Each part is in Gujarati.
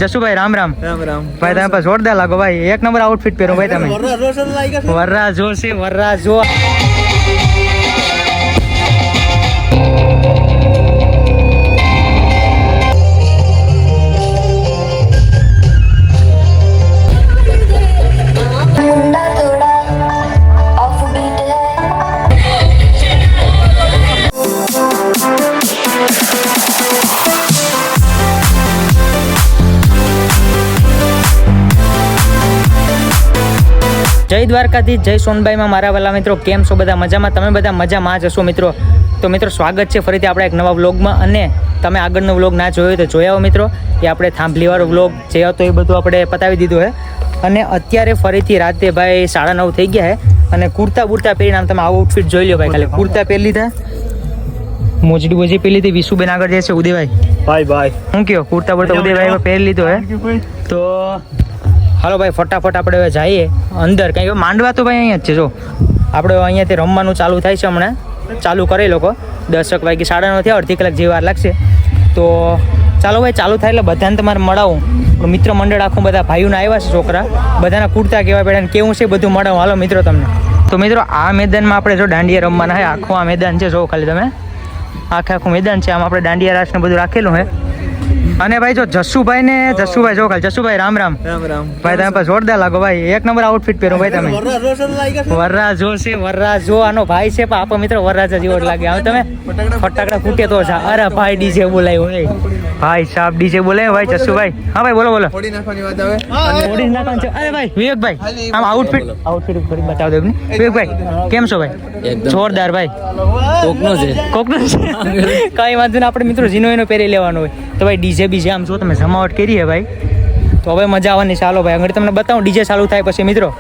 જશુભાઈ રામ રામ રામ રામ ભાઈ તમે પાસે જોરદાર લાગો ભાઈ એક નંબર આઉટફિટ પહેરો ભાઈ તમે વર્રા જો છે વર્રા જો જય દ્વારકાધીશ જય સોનબાઈમાં મારા વાલા મિત્રો કેમ છો બધા મજામાં તમે બધા મજામાં જ હશો મિત્રો તો મિત્રો સ્વાગત છે ફરીથી આપણા એક નવા વ્લોગમાં અને તમે આગળનો વ્લોગ ના જોયો તો જોઈ આવો મિત્રો એ આપણે થાંભલીવાળો વ્લોગ જે હતો એ બધું આપણે પતાવી દીધું છે અને અત્યારે ફરીથી રાતે ભાઈ 9:30 થઈ ગયા છે અને કુર્તા બુર્તા પહેરીને આમ તમે આવો આઉટફિટ જોઈ લો ભાઈ ખાલી કુર્તા પહેરી લીધા મોજડી બોજી પહેરી લીધી વિશુબેન આગળ જાય છે ઉદયભાઈ ભાઈ ભાઈ શું કયો કુર્તા બુર્તા ઉદયભાઈ પહેરી લીધો હે તો હાલો ભાઈ ફટાફટ આપણે હવે જઈએ અંદર કંઈ માંડવા તો ભાઈ અહીંયા જ છે જો આપણે અહીંયાથી રમવાનું ચાલુ થાય છે હમણાં ચાલુ કરે લોકો 10 વાગે 9:30 થયા અડધી કલાક જેવી વાર લાગશે તો ચાલો ભાઈ ચાલુ થાય એટલે બધાને તમારે મળાવું મિત્ર મંડળ આખું બધા ભાઈઓને આવ્યા છે છોકરા બધાના કુર્તા કેવા પડ્યા ને કેવું છે બધું મળાવું હાલો મિત્રો તમને તો મિત્રો આ મેદાનમાં આપણે જો દાંડિયા રમવાના છે આખું આ મેદાન છે જો ખાલી તમે આખું મેદાન છે આમ આપણે દાંડિયા રાસ ને બધું રાખેલું છે અને ભાઈ જો જશુભાઈ જો ખાલી જશુભાઈ રામ રામ રામ રામ ભાઈ તમે પાસે જોરદાર લાગો ભાઈ એક નંબર આઉટફિટ પહેરો ભાઈ તમે વર્રા જો છે વર્રા જો આનો ભાઈ છે પણ આપણો મિત્ર વરરાજા જેવો જ લાગે હવે તમે ફટાકડા ફૂટે તો છે અરે ભાઈ ડીજે બોલાયું હોય ભાઈ સાહેબ ડીજે બોલાય ભાઈ જશુભાઈ હા ભાઈ બોલો થોડી નાખવાની વાત આવે થોડી નાખવાનું છે અરે ભાઈ વિવેકભાઈ આમ આઉટફિટ ફરી બતાવ દો વિવેકભાઈ કેમ છો ભાઈ જોરદાર ભાઈ કોકનો છે કઈ વાંધો નહીં આપણે મિત્રો જીનો એનો પહેરી લેવાનો હોય તો ભાઈ ડીજે બીજે આમ જો તમે જમાવટ કરી હે ભાઈ તો હવે મજા આવવાની ચાલો ભાઈ આગળ તમને બતાવું ડીજે ચાલુ થાય પછી મિત્રો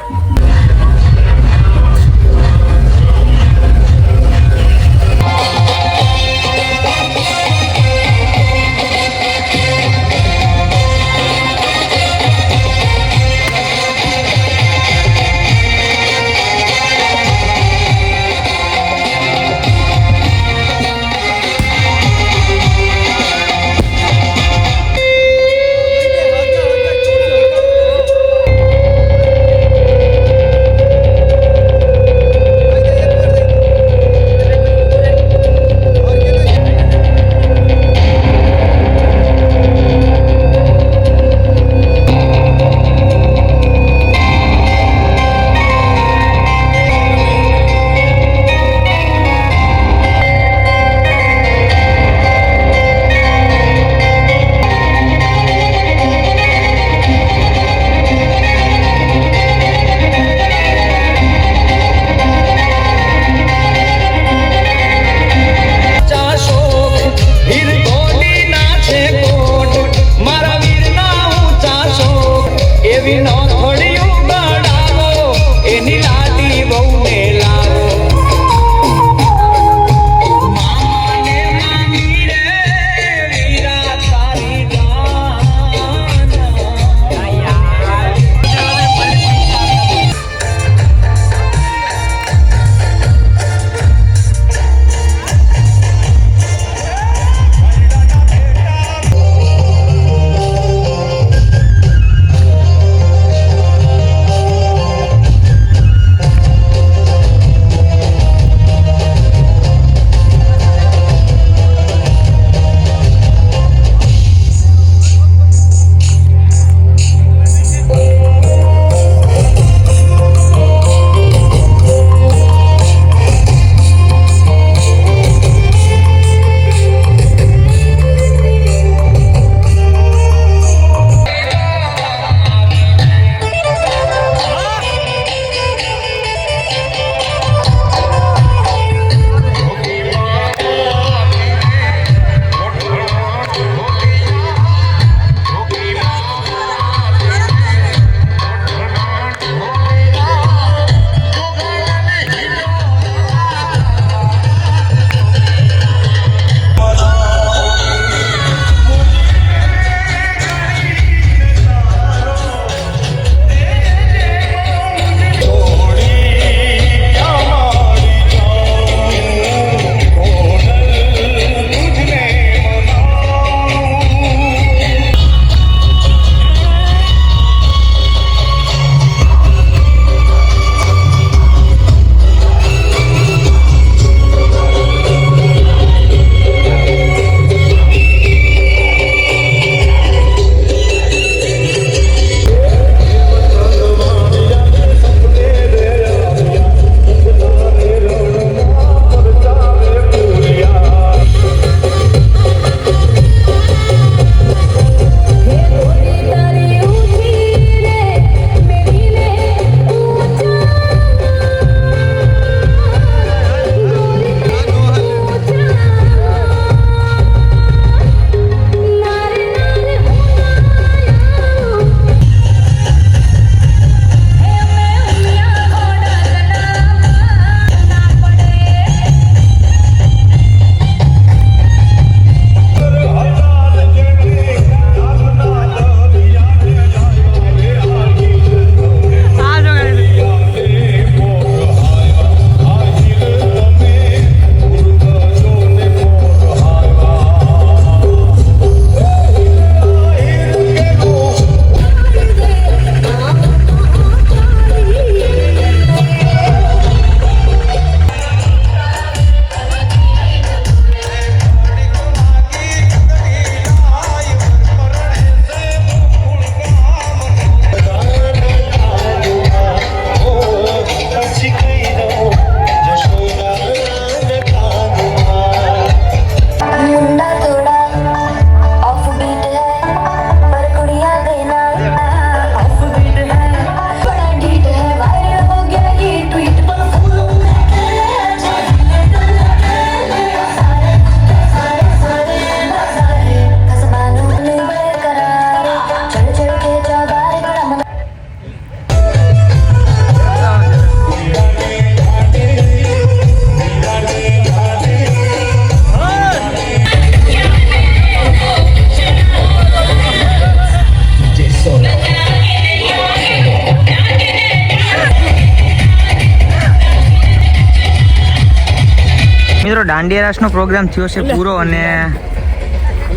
મિત્રો દાંડિયા રાસનો પ્રોગ્રામ થયો છે પૂરો અને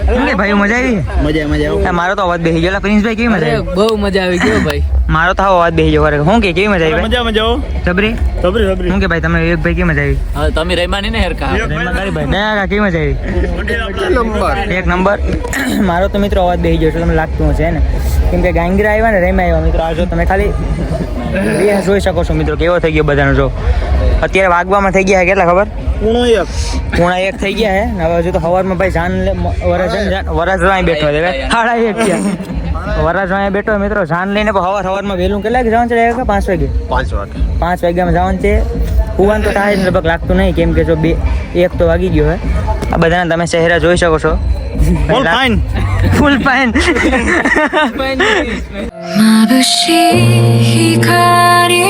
શું કે ભાઈ મજા આવી મજા મારો તો અવાજ બેસી ગયો પ્રિન્સભાઈ કેવી મજા આવી બહુ મજા આવી ગયો ભાઈ મારો તો અવાજ બેસી ગયો શું કે કેવી મજા આવી મજા જબરી શું કે ભાઈ તમે વિવેકભાઈ કેવી મજા આવી હા તમે રહીમાની ને હેરકા ભાઈ કેવી મજા આવી એક નંબર મારો તો મિત્રો અવાજ બેસી ગયો છે તમને લાગતું હશે ને કેમ કે ગાંગરા આવ્યા ને રેમા આવ્યા મિત્રો આ જો તમે ખાલી જોઈ શકો છો મિત્રો કેવો થઈ ગયો બધાનો જો અત્યારે વાગવામાં થઈ ગયા કેટલા ખબર 1 થઈ ગયા હે હવે હજુ તો સવારમાં ભાઈ વરસ અહીં બેઠો છે 1:30 થયા વરસ અહીં બેઠો મિત્રો જાન લઈને સવારમાં વહેલું કેટલા જવાનું છે 5 વાગે 5 વાગ્યામાં જવાનું છે કુવાનું તો થાય ને લગભગ લાગતું નહીં કેમ કે જો 1 તો વાગી ગયો હે આ બધાને તમે ચહેરા જોઈ શકો છો ફૂલ ફાઇન眩しい光